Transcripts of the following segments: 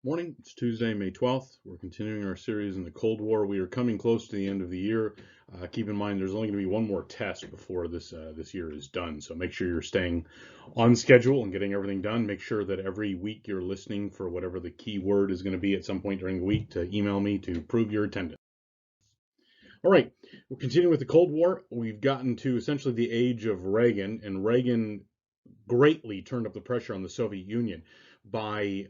Morning. It's Tuesday, May 12th. We're continuing our series in the Cold War. We are coming close to the end of the year. Keep in mind there's only going to be one more test before this year is done. So make sure you're staying on schedule and getting everything done. Make sure that every week you're listening for whatever the key word is going to be at some point during the week to email me to prove your attendance. All right, we're continuing with the Cold War. We've gotten to essentially the age of Reagan, and Reagan greatly turned up the pressure on the Soviet Union by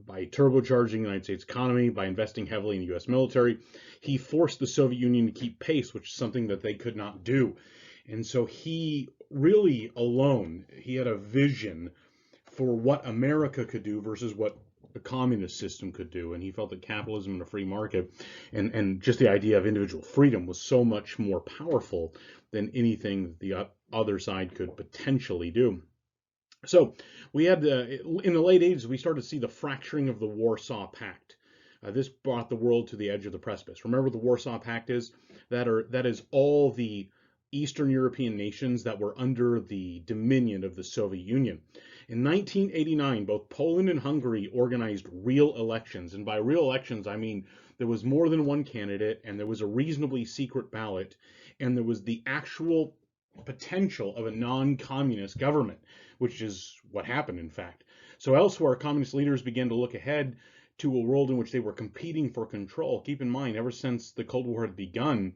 turbocharging the United States economy, by investing heavily in the U.S. military. He forced the Soviet Union to keep pace, which is something that they could not do. And so he really alone, he had a vision for what America could do versus what the communist system could do. And he felt that capitalism and a free market and just the idea of individual freedom was so much more powerful than anything that the other side could potentially do. So we had in the late 80s, we started to see the fracturing of the Warsaw Pact. This brought the world to the edge of the precipice. Remember what the Warsaw Pact is? That is all the Eastern European nations that were under the dominion of the Soviet Union. In 1989, both Poland and Hungary organized real elections. And by real elections, I mean there was more than one candidate, and there was a reasonably secret ballot, and there was the actual potential of a non-communist government, which is what happened, in fact. So elsewhere, communist leaders began to look ahead to a world in which they were competing for control. Keep in mind, ever since the Cold War had begun,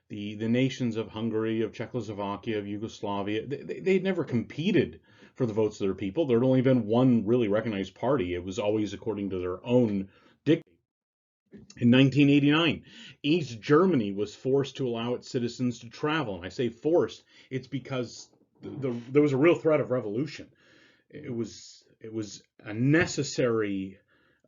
the nations of Hungary, of Czechoslovakia, of Yugoslavia, they'd never competed for the votes of their people. There had only been one really recognized party. It was always according to their own dictate. In 1989, East Germany was forced to allow its citizens to travel. And I say forced, it's because there was a real threat of revolution. It was a necessary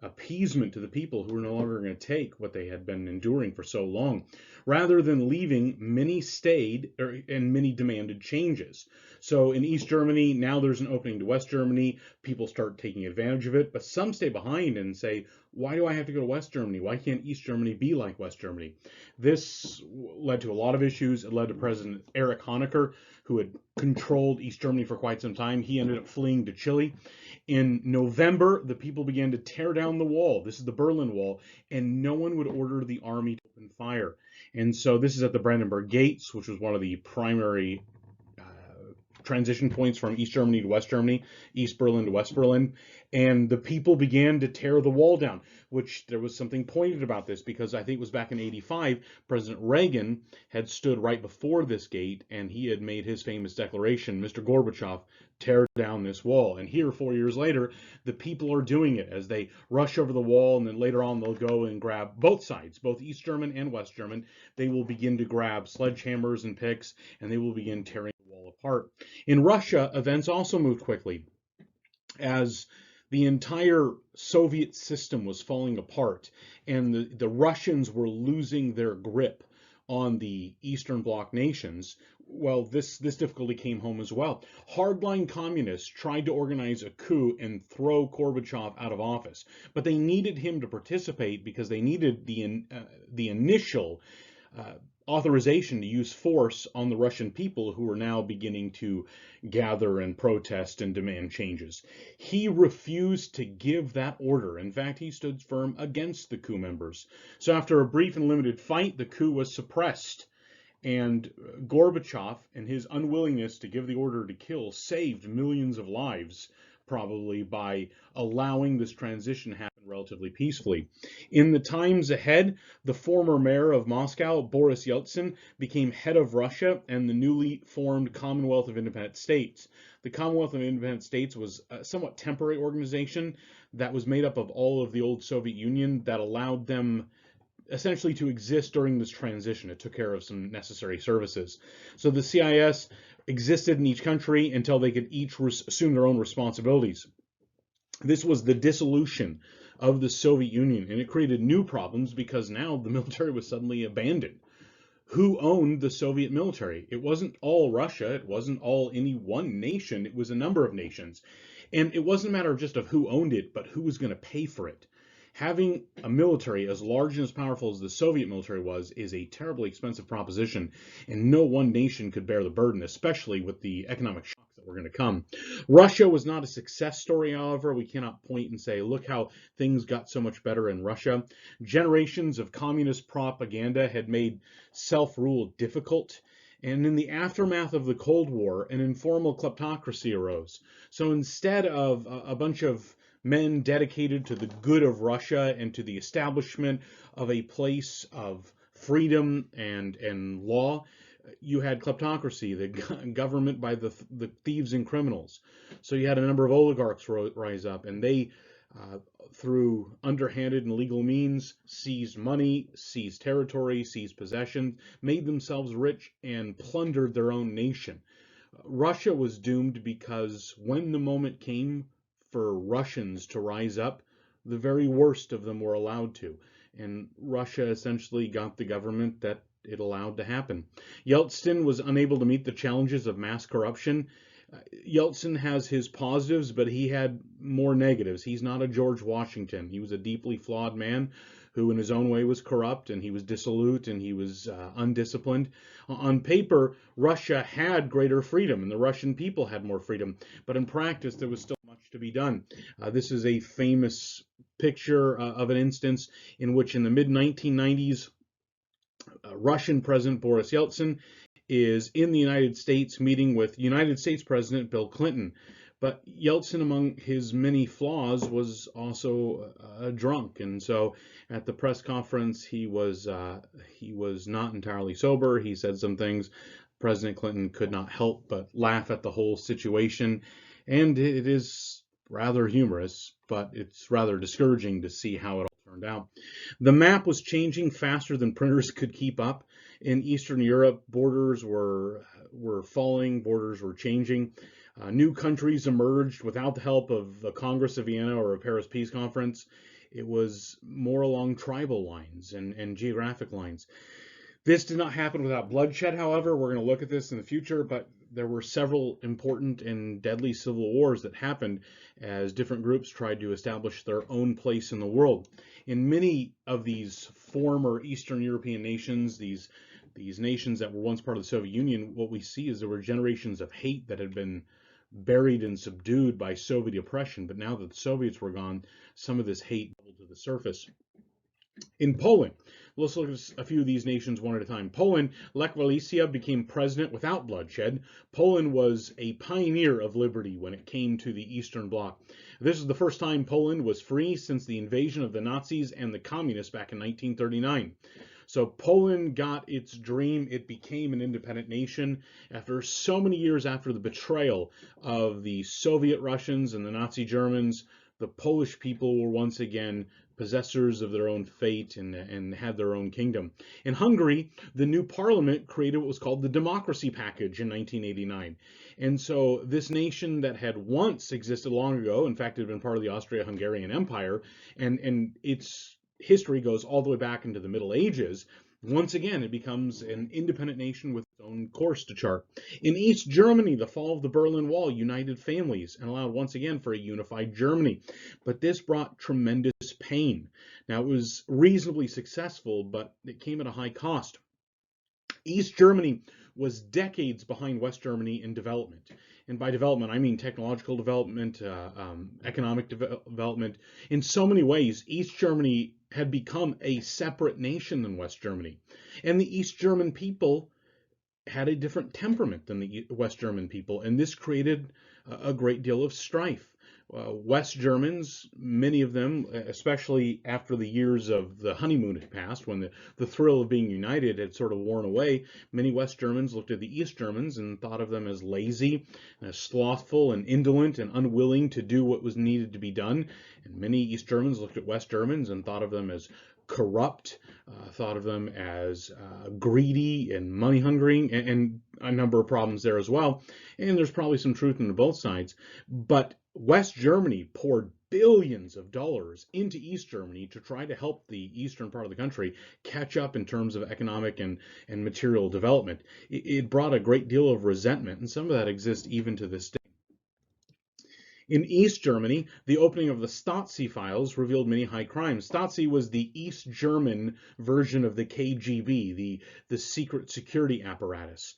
appeasement to the people who were no longer going to take what they had been enduring for so long. Rather than leaving, many stayed, and many demanded changes. So in East Germany, now there's an opening to West Germany. People start taking advantage of it, but some stay behind and say, why do I have to go to West Germany? Why can't East Germany be like West Germany? This led to a lot of issues. It led to President Erich Honecker, who had controlled East Germany for quite some time. He ended up fleeing to Chile. In November, the people began to tear down the wall. This is the Berlin Wall, and no one would order the army to open fire. And so this is at the Brandenburg Gates, which was one of the primary transition points from East Germany to West Germany, East Berlin to West Berlin. And the people began to tear the wall down, which there was something pointed about this because I think it was back in 85, President Reagan had stood right before this gate and he had made his famous declaration, Mr. Gorbachev, tear down this wall. And here, 4 years later, the people are doing it as they rush over the wall, and then later on they'll go and grab both sides, both East German and West German. They will begin to grab sledgehammers and picks, and they will begin tearing the wall apart. In Russia, events also moved quickly as the entire Soviet system was falling apart, and the Russians were losing their grip on the Eastern Bloc nations. Well, this difficulty came home as well. Hardline communists tried to organize a coup and throw Gorbachev out of office, but they needed him to participate because they needed the initial authorization to use force on the Russian people who were now beginning to gather and protest and demand changes. He refused to give that order. In fact, he stood firm against the coup members. So after a brief and limited fight, the coup was suppressed. And Gorbachev and his unwillingness to give the order to kill saved millions of lives, probably by allowing this transition to happen relatively peacefully. In the times ahead, the former mayor of Moscow, Boris Yeltsin, became head of Russia and the newly formed Commonwealth of Independent States. The Commonwealth of Independent States was a somewhat temporary organization that was made up of all of the old Soviet Union that allowed them essentially to exist during this transition. It took care of some necessary services. So the CIS existed in each country until they could each assume their own responsibilities. This was the dissolution of the Soviet Union, and it created new problems because now the military was suddenly abandoned. Who owned the Soviet military? It wasn't all Russia. It wasn't all any one nation. It was a number of nations. And it wasn't a matter of just of who owned it, but who was going to pay for it. Having a military as large and as powerful as the Soviet military was is a terribly expensive proposition, and no one nation could bear the burden, especially with the economic shocks that were going to come. Russia was not a success story, however. We cannot point and say, look how things got so much better in Russia. Generations of communist propaganda had made self-rule difficult. And in the aftermath of the Cold War, an informal kleptocracy arose. So instead of a bunch of men dedicated to the good of Russia and to the establishment of a place of freedom and law, you had kleptocracy, the government by the thieves and criminals. So you had a number of oligarchs rise up, and they, through underhanded and illegal means, seized money, seized territory, seized possessions, made themselves rich, and plundered their own nation. Russia was doomed because when the moment came for Russians to rise up, the very worst of them were allowed to. And Russia essentially got the government that it allowed to happen. Yeltsin was unable to meet the challenges of mass corruption. Yeltsin has his positives, but he had more negatives. He's not a George Washington. He was a deeply flawed man who in his own way was corrupt, and he was dissolute, and he was undisciplined. On paper, Russia had greater freedom, and the Russian people had more freedom, but in practice, there was still much to be done. This is a famous picture of an instance in which in the mid-1990s, Russian President Boris Yeltsin is in the United States meeting with United States President Bill Clinton. But Yeltsin, among his many flaws, was also a drunk, and so at the press conference he was not entirely sober. He said some things. President Clinton could not help but laugh at the whole situation, and it is rather humorous, but it's rather discouraging to see how it all turned out. The map was changing faster than printers could keep up. In Eastern Europe, borders were falling, borders were changing. New countries emerged without the help of the Congress of Vienna or a Paris Peace Conference. It was more along tribal lines and geographic lines. This did not happen without bloodshed, however. We're going to look at this in the future, but there were several important and deadly civil wars that happened as different groups tried to establish their own place in the world. In many of these former Eastern European nations, these nations that were once part of the Soviet Union, what we see is there were generations of hate that had been buried and subdued by Soviet oppression, but now that the Soviets were gone, some of this hate bubbled to the surface. In Poland, let's look at a few of these nations one at a time. Poland, Lech Walesa became president without bloodshed. Poland was a pioneer of liberty when it came to the Eastern Bloc. This is the first time Poland was free since the invasion of the Nazis and the communists back in 1939. So Poland got its dream. It became an independent nation after so many years after the betrayal of the Soviet Russians and the Nazi Germans. The Polish people were once again possessors of their own fate and had their own kingdom. In Hungary, the new parliament created what was called the Democracy Package in 1989. And so this nation that had once existed long ago, in fact, it had been part of the Austro-Hungarian Empire, and its history goes all the way back into the Middle Ages, once again, it becomes an independent nation with its own course to chart. In East Germany, the fall of the Berlin Wall united families and allowed once again for a unified Germany. But this brought tremendous pain. Now, it was reasonably successful, but it came at a high cost. East Germany was decades behind West Germany in development. And by development, I mean technological development, economic development. In so many ways, East Germany had become a separate nation than West Germany. And the East German people had a different temperament than the West German people, and this created a great deal of strife. West Germans, many of them, especially after the years of the honeymoon had passed, when the thrill of being united had sort of worn away, many West Germans looked at the East Germans and thought of them as lazy, slothful, and indolent, and unwilling to do what was needed to be done. And many East Germans looked at West Germans and thought of them as corrupt, thought of them as greedy and money hungry, and a number of problems there as well. And there's probably some truth in both sides. But West Germany poured billions of dollars into East Germany to try to help the eastern part of the country catch up in terms of economic and material development. It brought a great deal of resentment, and some of that exists even to this day. In East Germany, the opening of the Stasi files revealed many high crimes. Stasi was the East German version of the KGB, the secret security apparatus.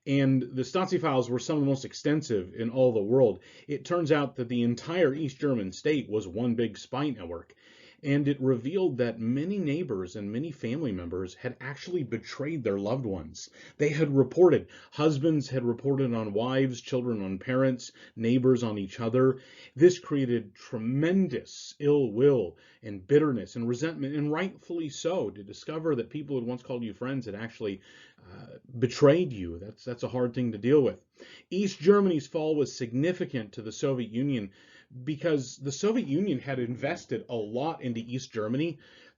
And the Stasi files were some of the most extensive in all the world. It turns out that the entire East German state was one big spy network. And it revealed that many neighbors and many family members had actually betrayed their loved ones. They had reported, husbands had reported on wives, children on parents, neighbors on each other. This created tremendous ill will and bitterness and resentment, and rightfully so, to discover that people who once called you friends had actually betrayed you. That's a hard thing to deal with. East Germany's fall was significant to the Soviet Union because the Soviet Union had invested a lot into East Germany,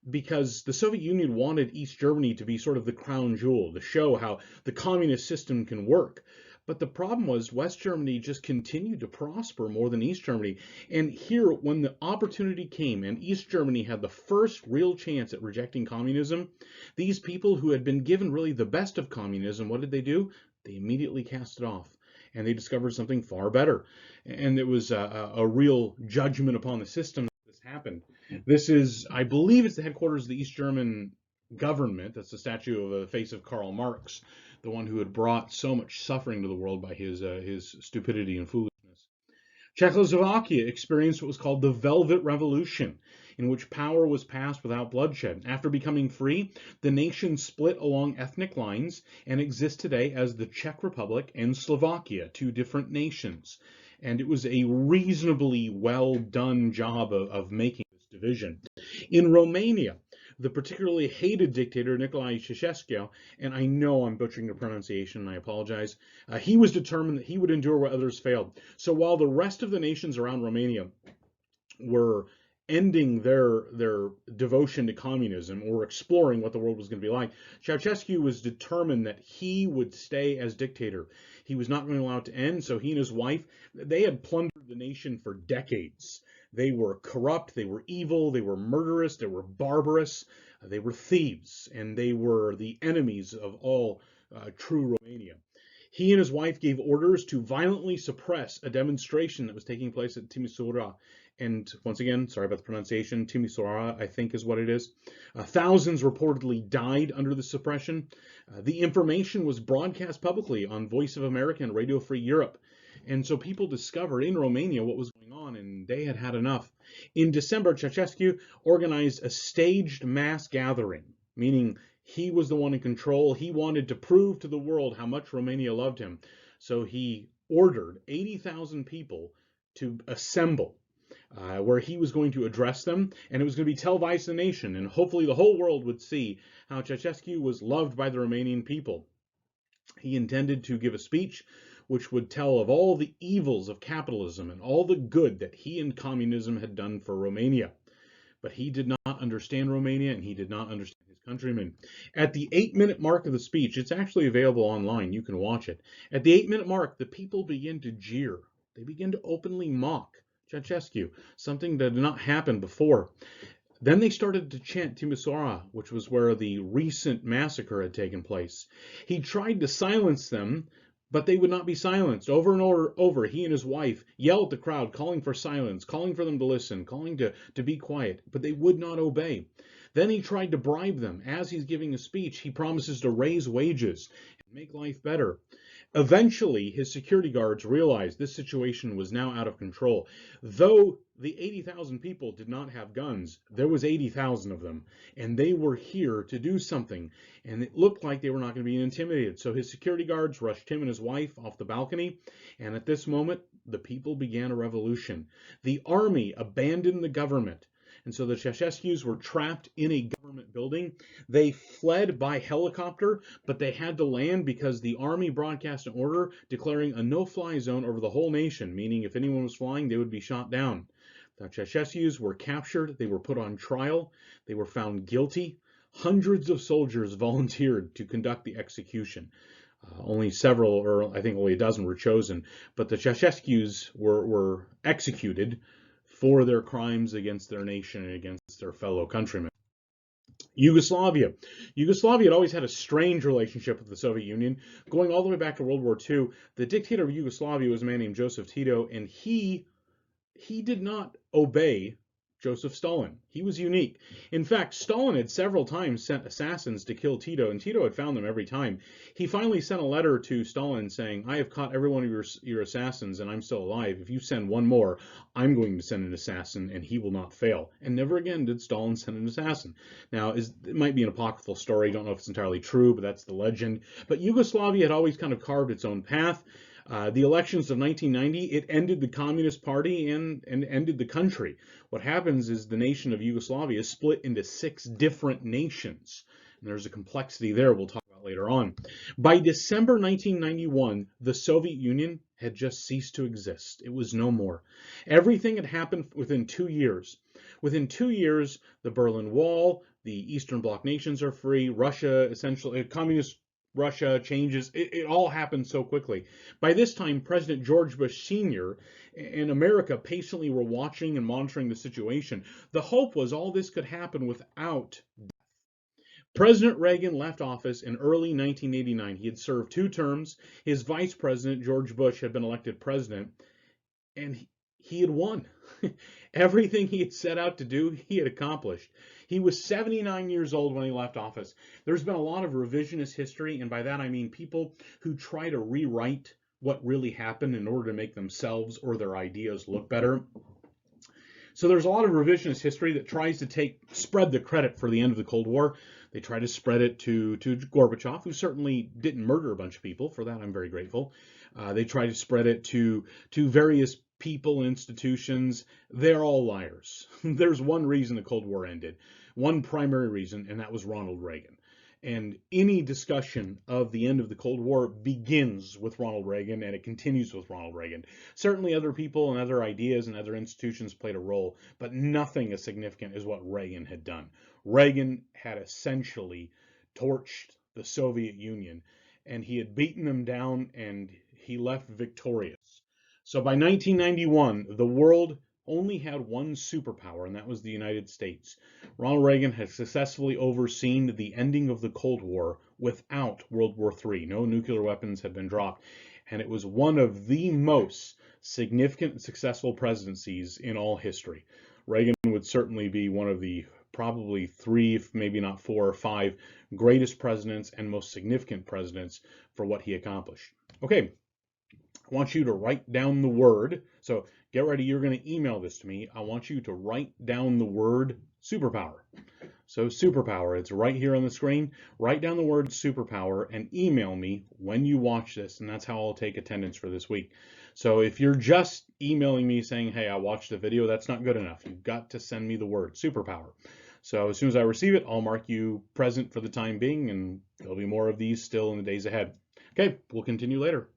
because the Soviet Union wanted East Germany to be sort of the crown jewel, to show how the communist system can work. But the problem was West Germany just continued to prosper more than East Germany. And here, when the opportunity came and East Germany had the first real chance at rejecting communism, these people who had been given really the best of communism, what did they do? They immediately cast it off. And they discovered something far better. And it was a real judgment upon the system that this happened. This is, I believe it's the headquarters of the East German government. That's the statue of the face of Karl Marx, the one who had brought so much suffering to the world by his stupidity and foolishness. Czechoslovakia experienced what was called the Velvet Revolution, in which power was passed without bloodshed. After becoming free, the nation split along ethnic lines and exists today as the Czech Republic and Slovakia, two different nations. And it was a reasonably well done job of making this division. In Romania, the particularly hated dictator Nicolae Ceausescu, and I know I'm butchering the pronunciation, and I apologize, he was determined that he would endure where others failed. So while the rest of the nations around Romania were ending their devotion to communism or exploring what the world was going to be like, Ceausescu was determined that he would stay as dictator. He was not going to allow it to end, so he and his wife, they had plundered the nation for decades. They were corrupt, they were evil, they were murderous, they were barbarous, they were thieves, and they were the enemies of all true Romania. He and his wife gave orders to violently suppress a demonstration that was taking place at Timisoara. And once again, sorry about the pronunciation, Timisoara, I think is what it is. Thousands reportedly died under the suppression. The information was broadcast publicly on Voice of America and Radio Free Europe. And so people discovered in Romania what was going on, and they had had enough. In December, Ceausescu organized a staged mass gathering, meaning he was the one in control. He wanted to prove to the world how much Romania loved him. So he ordered 80,000 people to assemble, where he was going to address them, and it was going to be televised to the nation, and hopefully the whole world would see how Ceausescu was loved by the Romanian people. He intended to give a speech which would tell of all the evils of capitalism and all the good that he and communism had done for Romania. But he did not understand Romania, and he did not understand his countrymen. At the 8-minute mark of the speech, it's actually available online, you can watch it. At the 8-minute mark, the people begin to jeer. They begin to openly mock Ceausescu, something that did not happen before. Then they started to chant Timisoara, which was where the recent massacre had taken place. He tried to silence them, but they would not be silenced. Over and over, he and his wife yelled at the crowd, calling for silence, calling for them to listen, calling to be quiet, but they would not obey. Then he tried to bribe them. As he's giving a speech, he promises to raise wages and make life better. Eventually, his security guards realized this situation was now out of control. Though the 80,000 people did not have guns, there was 80,000 of them, and they were here to do something, and it looked like they were not going to be intimidated. So his security guards rushed him and his wife off the balcony, and at this moment, the people began a revolution. The army abandoned the government, and so the Ceausescus were trapped in a government building. They fled by helicopter, but they had to land because the army broadcast an order declaring a no-fly zone over the whole nation, meaning if anyone was flying, they would be shot down. The Ceausescus were captured. They were put on trial. They were found guilty. Hundreds of soldiers volunteered to conduct the execution. Only several, or I think only a dozen, were chosen, but the Ceausescus were executed for their crimes against their nation and against their fellow countrymen. Yugoslavia. Yugoslavia had always had a strange relationship with the Soviet Union, going all the way back to World War II. The dictator of Yugoslavia was a man named Joseph Tito, and he did not obey Joseph Stalin. He was unique. In fact, Stalin had several times sent assassins to kill Tito, and Tito had found them every time. He finally sent a letter to Stalin saying, I have caught every one of your assassins, and I'm still alive. If you send one more, I'm going to send an assassin, and he will not fail. And never again did Stalin send an assassin. Now, it might be an apocryphal story. I don't know if it's entirely true, but that's the legend. But Yugoslavia had always kind of carved its own path. The elections of 1990, it ended the Communist Party and ended the country. What happens is the nation of Yugoslavia is split into 6 different nations. And there's a complexity there we'll talk about later on. By December 1991, the Soviet Union had just ceased to exist. It was no more. Everything had happened within 2 years. Within 2 years, the Berlin Wall, the Eastern Bloc nations are free, Russia, essentially, communist Russia changes. It all happened so quickly. By this time, President George Bush Sr. and America patiently were watching and monitoring the situation. The hope was all this could happen without death. President Reagan left office in early 1989. He had served 2 terms. His vice president, George Bush, had been elected president, and he had won. Everything he had set out to do, he had accomplished. He was 79 years old when he left office. There's been a lot of revisionist history, and by that I mean people who try to rewrite what really happened in order to make themselves or their ideas look better. So there's a lot of revisionist history that tries to spread the credit for the end of the Cold War. They try to spread it to Gorbachev, who certainly didn't murder a bunch of people. For that, I'm very grateful. They try to spread it to various people and institutions. They're all liars. There's one reason the Cold War ended, one primary reason, and that was Ronald Reagan. And any discussion of the end of the Cold War begins with Ronald Reagan, and it continues with Ronald Reagan. Certainly other people and other ideas and other institutions played a role, but nothing as significant as what Reagan had done. Reagan had essentially torched the Soviet Union, and he had beaten them down, and he left victorious. So by 1991, the world only had one superpower, and that was the United States. Ronald Reagan had successfully overseen the ending of the Cold War without World War III. No nuclear weapons had been dropped, and it was one of the most significant and successful presidencies in all history. Reagan would certainly be one of the probably 3, maybe not 4 or 5 greatest presidents and most significant presidents for what he accomplished. Okay. I want you to write down the word. So get ready. You're going to email this to me. I want you to write down the word superpower. So superpower, it's right here on the screen. Write down the word superpower and email me when you watch this. And that's how I'll take attendance for this week. So if you're just emailing me saying, hey, I watched the video, that's not good enough. You've got to send me the word superpower. So as soon as I receive it, I'll mark you present for the time being, and there'll be more of these still in the days ahead. Okay, we'll continue later.